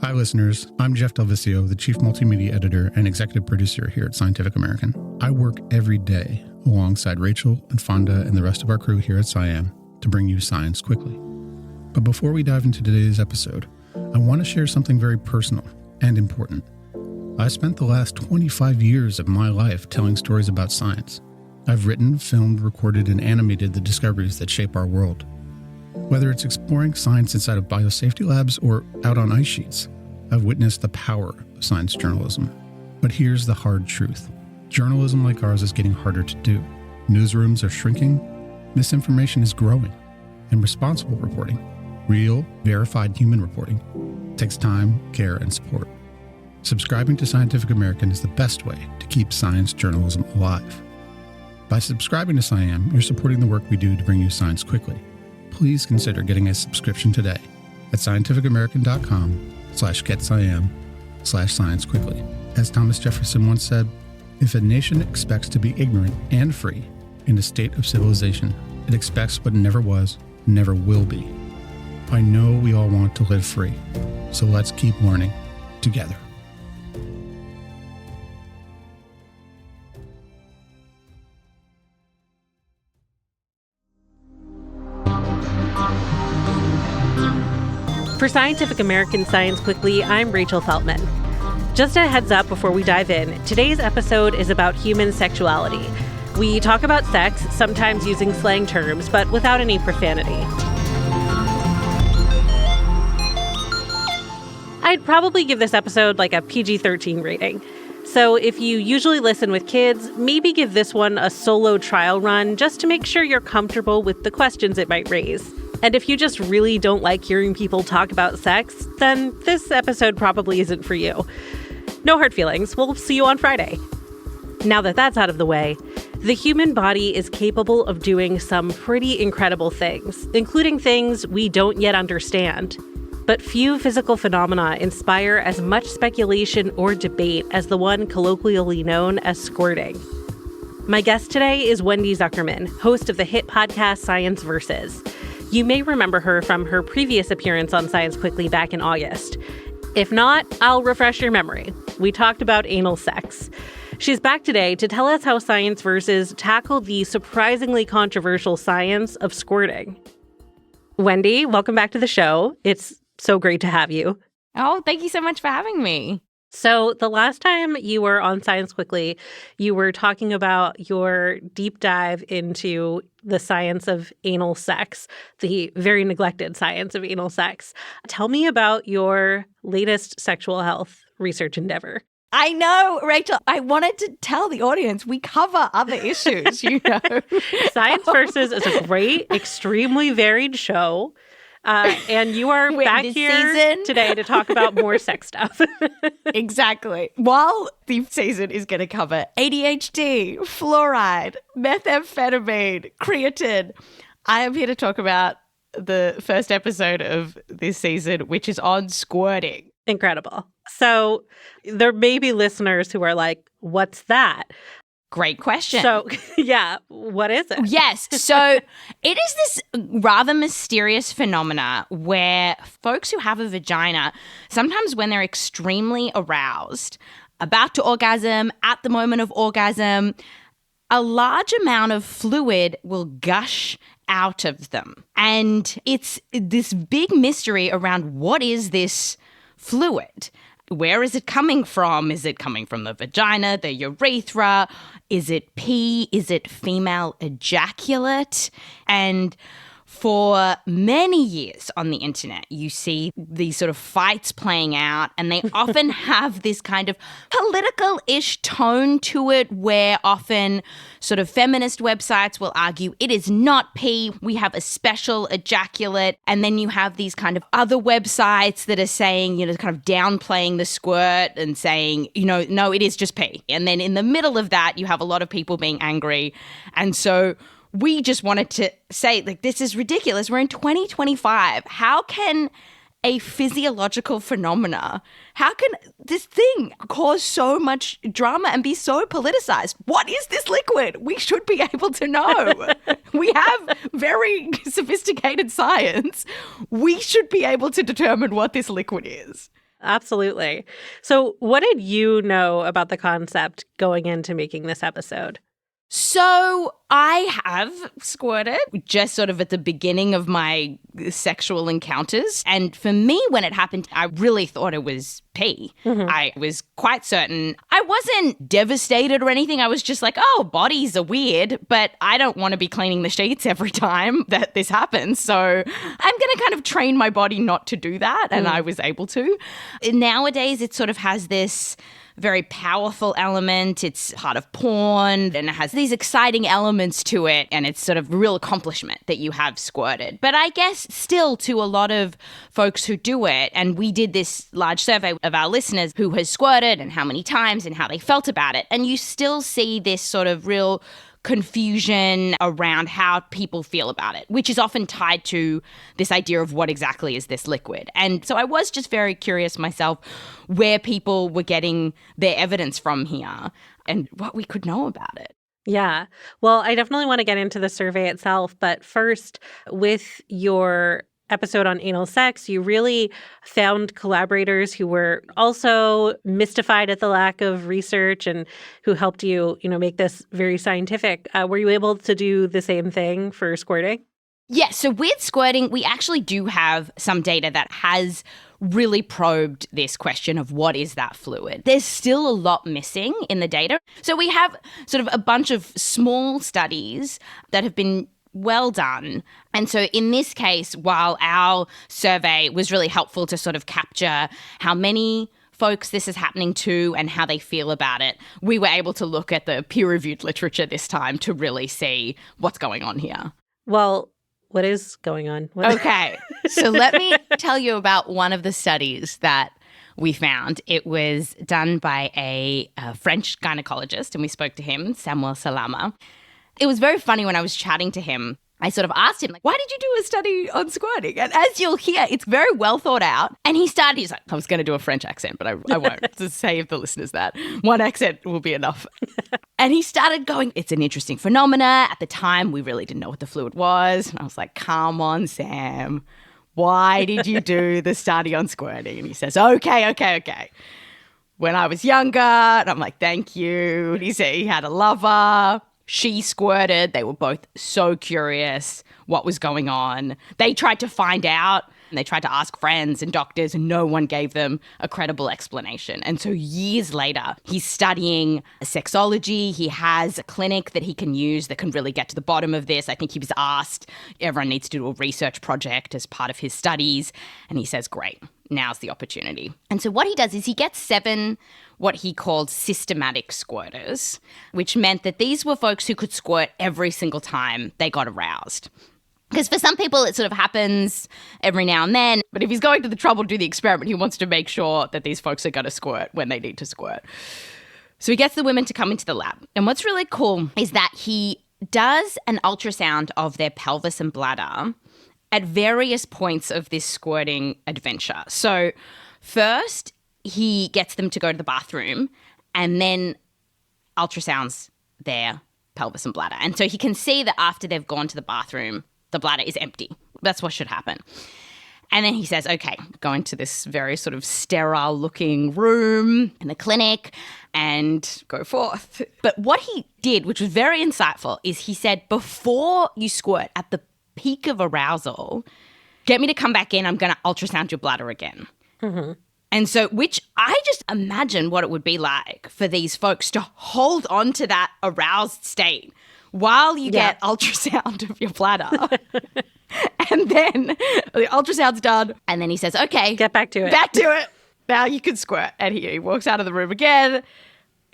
Hi, listeners. I'm Jeff Delvicio, the Chief Multimedia Editor and Executive Producer here at Scientific American. I work every day alongside Rachel and Fonda and the rest of our crew here at SciAm to bring you science quickly. But before we dive into today's episode, I want to share something very personal and important. I spent the last 25 years of my life telling stories about science. I've written, filmed, recorded, and animated the discoveries that shape our world. Whether it's exploring science inside of biosafety labs or out on ice sheets, I've witnessed the power of science journalism. But here's the hard truth. Journalism like ours is getting harder to do. Newsrooms are shrinking, misinformation is growing, and responsible reporting, real, verified human reporting, takes time, care, and support. Subscribing to Scientific American is the best way to keep science journalism alive. By subscribing to SciAm, you're supporting the work we do to bring you science quickly. Please consider getting a subscription today at scientificamerican.com/getsciam/science quickly. As Thomas Jefferson once said, if a nation expects to be ignorant and free in a state of civilization, it expects what never was, never will be. I know we all want to live free, so let's keep learning together. For Scientific American Science Quickly, I'm Rachel Feltman. Just a heads up before we dive in, today's episode is about human sexuality. We talk about sex, sometimes using slang terms, but without any profanity. I'd probably give this episode like a PG-13 rating. So if you usually listen with kids, maybe give this one a solo trial run just to make sure you're comfortable with the questions it might raise. And if you just really don't like hearing people talk about sex, then this episode probably isn't for you. No hard feelings. We'll see you on Friday. Now that that's out of the way, the human body is capable of doing some pretty incredible things, including things we don't yet understand. But few physical phenomena inspire as much speculation or debate as the one colloquially known as squirting. My guest today is Wendy Zuckerman, host of the hit podcast Science Versus. You may remember her from her previous appearance on Science Quickly back in August. If not, I'll refresh your memory. We talked about anal sex. She's back today to tell us how Science Versus tackled the surprisingly controversial science of squirting. Wendy, welcome back to the show. It's so great to have you. Oh, thank you so much for having me. So the last time you were on Science Quickly, you were talking about your deep dive into the science of anal sex, the very neglected science of anal sex. Tell me about your latest sexual health research endeavor. I know, Rachel. I wanted to tell the audience we cover other issues, you know. Science Versus is a great, extremely varied show. And you are back here today to talk about more sex stuff. Exactly. While the season is going to cover ADHD, fluoride, methamphetamine, creatine, I am here to talk about the first episode of this season, which is on squirting. Incredible. So there may be listeners who are like, what's that? Great question. So, yeah, what is it? Yes. So it is this rather mysterious phenomena where folks who have a vagina, sometimes when they're extremely aroused, about to orgasm, at the moment of orgasm, a large amount of fluid will gush out of them. And it's this big mystery around what is this fluid? Where is it coming from? Is it coming from the vagina, the urethra? Is it pee? Is it female ejaculate? And for many years on the internet, you see these sort of fights playing out, and they often have this kind of political-ish tone to it, where often sort of feminist websites will argue it is not pee, we have a special ejaculate. And then you have these kind of other websites that are saying, you know, kind of downplaying the squirt and saying, you know, no, it is just pee. And then in the middle of that, you have a lot of people being angry. And so we just wanted to say, like, this is ridiculous. We're in 2025. How can a physiological phenomena, how can this thing cause so much drama and be so politicized? What is this liquid? We should be able to know. We have very sophisticated science. We should be able to determine what this liquid is. Absolutely. So what did you know about the concept going into making this episode? So I have squirted just sort of at the beginning of my sexual encounters. And for me, when it happened, I really thought it was pee. I was quite certain. I wasn't devastated or anything. I was just like, oh, bodies are weird, but I don't want to be cleaning the sheets every time that this happens. So I'm going to kind of train my body not to do that. And I was able to. Nowadays, it sort of has this very powerful element. It's part of porn and it has these exciting elements to it, and it's sort of a real accomplishment that you have squirted. But I guess still to a lot of folks who do it, and we did this large survey of our listeners who has squirted and how many times and how they felt about it, and you still see this sort of real confusion around how people feel about it, which is often tied to this idea of what exactly is this liquid. And so I was just very curious myself where people were getting their evidence from here and what we could know about it. Yeah. Well, I definitely want to get into the survey itself. But first, with your episode on anal sex, you really found collaborators who were also mystified at the lack of research and who helped you, make this very scientific. Were you able to do the same thing for squirting? Yeah, so with squirting, we actually do have some data that has really probed this question of what is that fluid. There's still a lot missing in the data. So we have sort of a bunch of small studies that have been well done. And so in this case, while our survey was really helpful to sort of capture how many folks this is happening to and how they feel about it, we were able to look at the peer-reviewed literature this time to really see what's going on here. Well, what is going on? Okay, so let me tell you about one of the studies that we found. It was done by a French gynecologist, and we spoke to him, Samuel Salama. It was very funny when I was chatting to him. I sort of asked him, why did you do a study on squirting? And as you'll hear, it's very well thought out. And he's like, I was going to do a French accent, but I won't, to save the listeners that. One accent will be enough. And he started going, it's an interesting phenomena. At the time, we really didn't know what the fluid was. And I was like, come on, Sam. Why did you do the study on squirting? And he says, okay. When I was younger, and I'm like, thank you. And he said he had a lover. She squirted. They were both so curious what was going on. They tried to find out, and they tried to ask friends and doctors, and no one gave them a credible explanation. And so years later, he's studying sexology. He has a clinic that he can use that can really get to the bottom of this. I think he was asked, everyone needs to do a research project as part of his studies. And he says, great, now's the opportunity. And so what he does is he gets 7 what he called systematic squirters, which meant that these were folks who could squirt every single time they got aroused. Because for some people, it sort of happens every now and then. But if he's going to the trouble to do the experiment, he wants to make sure that these folks are going to squirt when they need to squirt. So he gets the women to come into the lab. And what's really cool is that he does an ultrasound of their pelvis and bladder at various points of this squirting adventure. So first, he gets them to go to the bathroom and then ultrasounds their pelvis and bladder. And so he can see that after they've gone to the bathroom, the bladder is empty. That's what should happen. And then he says, okay, go into this very sort of sterile looking room in the clinic and go forth. But what he did, which was very insightful, is he said, before you squirt at the peak of arousal, get me to come back in. I'm going to ultrasound your bladder again. Mm-hmm. And so, which I just imagine what it would be like for these folks to hold on to that aroused state while you get ultrasound of your bladder. And then the ultrasound's done. And then he says, okay. Get back to it. Back to it. Now you can squirt. And he walks out of the room again.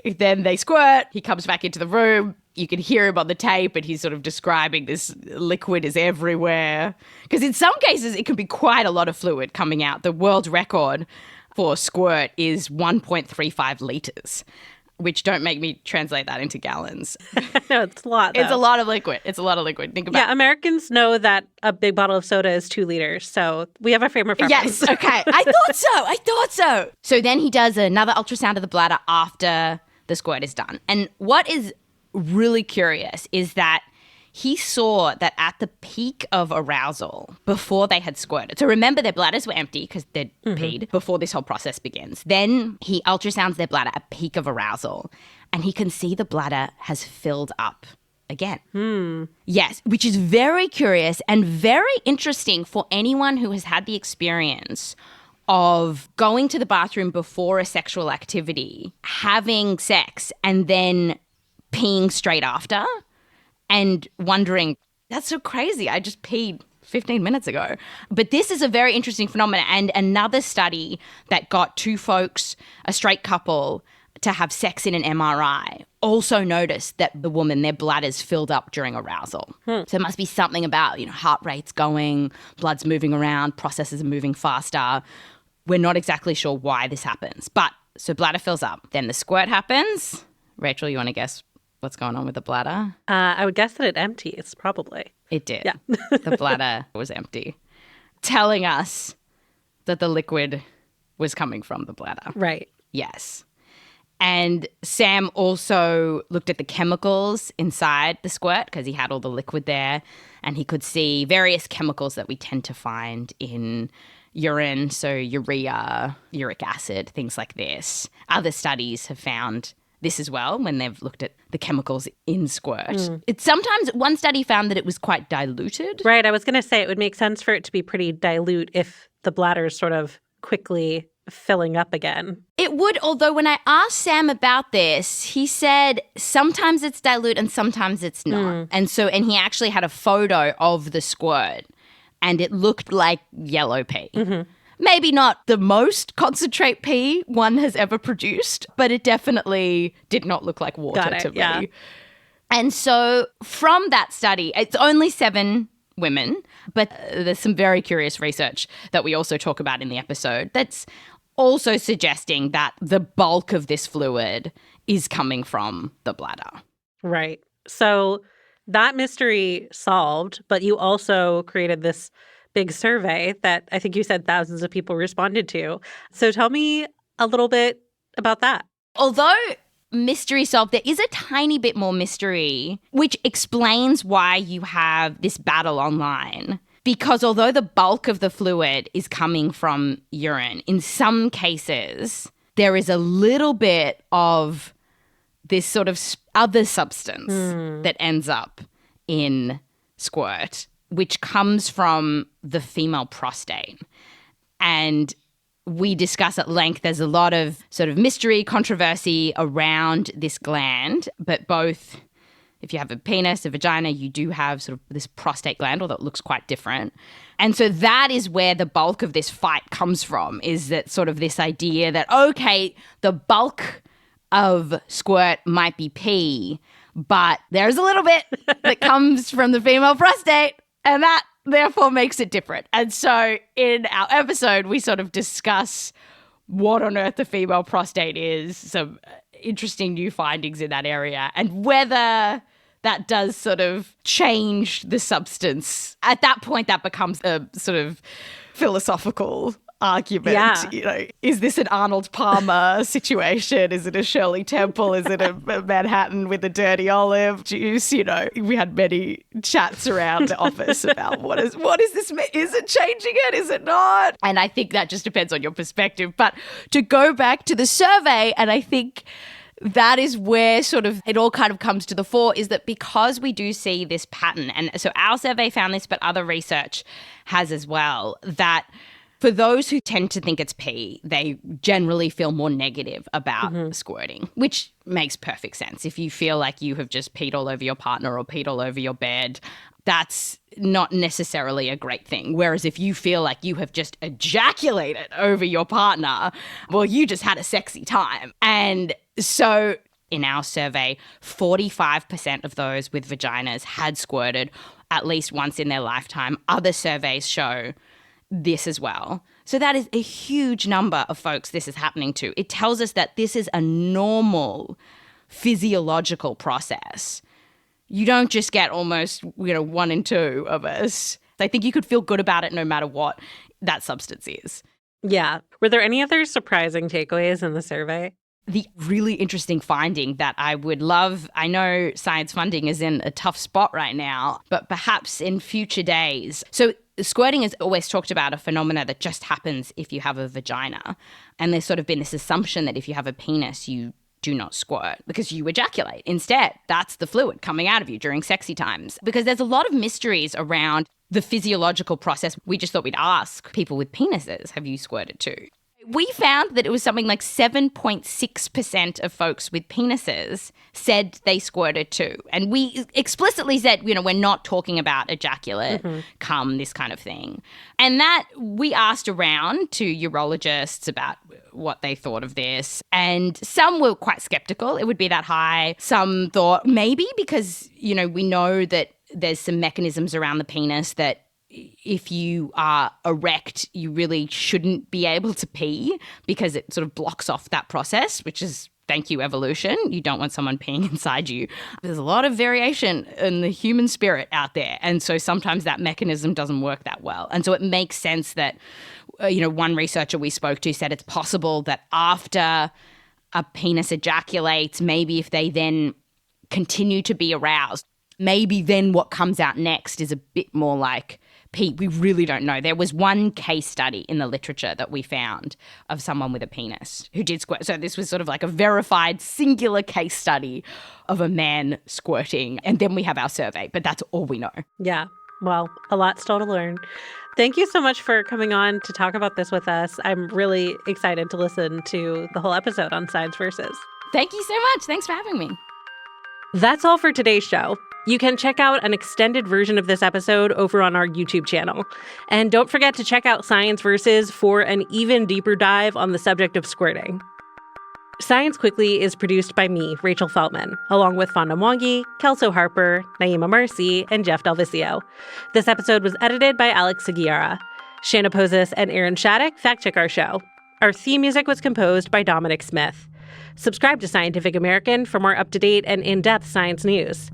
Then they squirt. He comes back into the room. You can hear him on the tape and he's sort of describing this liquid is everywhere. Because in some cases, it can be quite a lot of fluid coming out. The world record for squirt is 1.35 litres, which don't make me translate that into gallons. No, it's a lot, though. It's a lot of liquid. Think about it. Yeah, Americans know that a big bottle of soda is 2 liters, so we have a frame of reference. Yes, okay. I thought so. So then he does another ultrasound of the bladder after the squirt is done. And what is really curious is that he saw that at the peak of arousal, before they had squirted, so remember their bladders were empty because they'd peed before this whole process begins. Then he ultrasounds their bladder at peak of arousal, and he can see the bladder has filled up again. Yes, which is very curious and very interesting for anyone who has had the experience of going to the bathroom before a sexual activity, having sex, and then peeing straight after and wondering, that's so crazy. I just peed 15 minutes ago. But this is a very interesting phenomenon. And another study that got two folks, a straight couple, to have sex in an MRI also noticed that the woman, their bladders filled up during arousal. So it must be something about, heart rate's going, blood's moving around, processes are moving faster. We're not exactly sure why this happens. But so bladder fills up. Then the squirt happens. Rachel, you want to guess what's going on with the bladder? I would guess that it empties, probably. It did. Yeah. The bladder was empty, telling us that the liquid was coming from the bladder. Right. Yes. And Sam also looked at the chemicals inside the squirt because he had all the liquid there, and he could see various chemicals that we tend to find in urine, so urea, uric acid, things like this. Other studies have found this as well when they've looked at the chemicals in squirt. It's sometimes, one study found that it was quite diluted. Right. I was going to say it would make sense for it to be pretty dilute if the bladder's sort of quickly filling up again. It would, although when I asked Sam about this, he said sometimes it's dilute and sometimes it's not. And he actually had a photo of the squirt and it looked like yellow pee. Maybe not the most concentrate pee one has ever produced, but it definitely did not look like water to me. Yeah. And so from that study, it's only 7 women, but there's some very curious research that we also talk about in the episode that's also suggesting that the bulk of this fluid is coming from the bladder. Right. So that mystery solved, but you also created this big survey that I think you said thousands of people responded to. So tell me a little bit about that. Although mystery solved, there is a tiny bit more mystery, which explains why you have this battle online. Because although the bulk of the fluid is coming from urine, in some cases, there is a little bit of this sort of other substance that ends up in squirt, which comes from the female prostate. And we discuss at length, there's a lot of sort of mystery, controversy around this gland, but both, if you have a penis, a vagina, you do have sort of this prostate gland, although it looks quite different. And so that is where the bulk of this fight comes from, is that sort of this idea that, okay, the bulk of squirt might be pee, but there's a little bit that comes from the female prostate, and that therefore makes it different. And so in our episode, we sort of discuss what on earth the female prostate is, some interesting new findings in that area, and whether that does sort of change the substance. At that point, that becomes a sort of philosophical argument. Yeah. Is this an Arnold Palmer situation? Is it a Shirley Temple? Is it a Manhattan with a dirty olive juice? We had many chats around the office about what is this? Is it changing it? Is it not? And I think that just depends on your perspective. But to go back to the survey, and I think that is where sort of it all kind of comes to the fore, is that because we do see this pattern, and so our survey found this, but other research has as well, that for those who tend to think it's pee, they generally feel more negative about squirting, which makes perfect sense. If you feel like you have just peed all over your partner or peed all over your bed, that's not necessarily a great thing. Whereas if you feel like you have just ejaculated over your partner, well, you just had a sexy time. And so in our survey, 45% of those with vaginas had squirted at least once in their lifetime. Other surveys show this as well. So that is a huge number of folks this is happening to. It tells us that this is a normal physiological process. You don't just get almost, 1 in 2 of us. I think you could feel good about it no matter what that substance is. Yeah. Were there any other surprising takeaways in the survey? the really interesting finding that I would love. I know science funding is in a tough spot right now, but perhaps in future days. So squirting is always talked about a phenomena that just happens if you have a vagina. And there's sort of been this assumption that if you have a penis, you do not squirt because you ejaculate. Instead, that's the fluid coming out of you during sexy times. Because there's a lot of mysteries around the physiological process. We just thought we'd ask people with penises, have you squirted too? We found that it was something like 7.6% of folks with penises said they squirted too. And we explicitly said, we're not talking about ejaculate, cum, this kind of thing. And that we asked around to urologists about what they thought of this. And some were quite skeptical it would be that high. Some thought maybe because, we know that there's some mechanisms around the penis that if you are erect, you really shouldn't be able to pee because it sort of blocks off that process, which is, thank you, evolution. You don't want someone peeing inside you. There's a lot of variation in the human spirit out there. And so sometimes that mechanism doesn't work that well. And so it makes sense that, one researcher we spoke to said it's possible that after a penis ejaculates, maybe if they then continue to be aroused, maybe then what comes out next is a bit more like pee. We really don't know. There was one case study in the literature that we found of someone with a penis who did squirt. So this was sort of like a verified singular case study of a man squirting. And then we have our survey, but that's all we know. Yeah. Well, a lot still to learn. Thank you so much for coming on to talk about this with us. I'm really excited to listen to the whole episode on Science Versus. Thank you so much. Thanks for having me. That's all for today's show. You can check out an extended version of this episode over on our YouTube channel. And don't forget to check out Science Versus for an even deeper dive on the subject of squirting. Science Quickly is produced by me, Rachel Feltman, along with Fonda Mwangi, Kelso Harper, Naima Marcy, and Jeff Delvisio. This episode was edited by Alex Seguiara. Shanna Pozis and Aaron Shattuck fact-check our show. Our theme music was composed by Dominic Smith. Subscribe to Scientific American for more up-to-date and in-depth science news.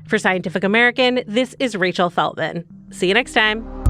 For Scientific American, this is Rachel Feltman. See you next time.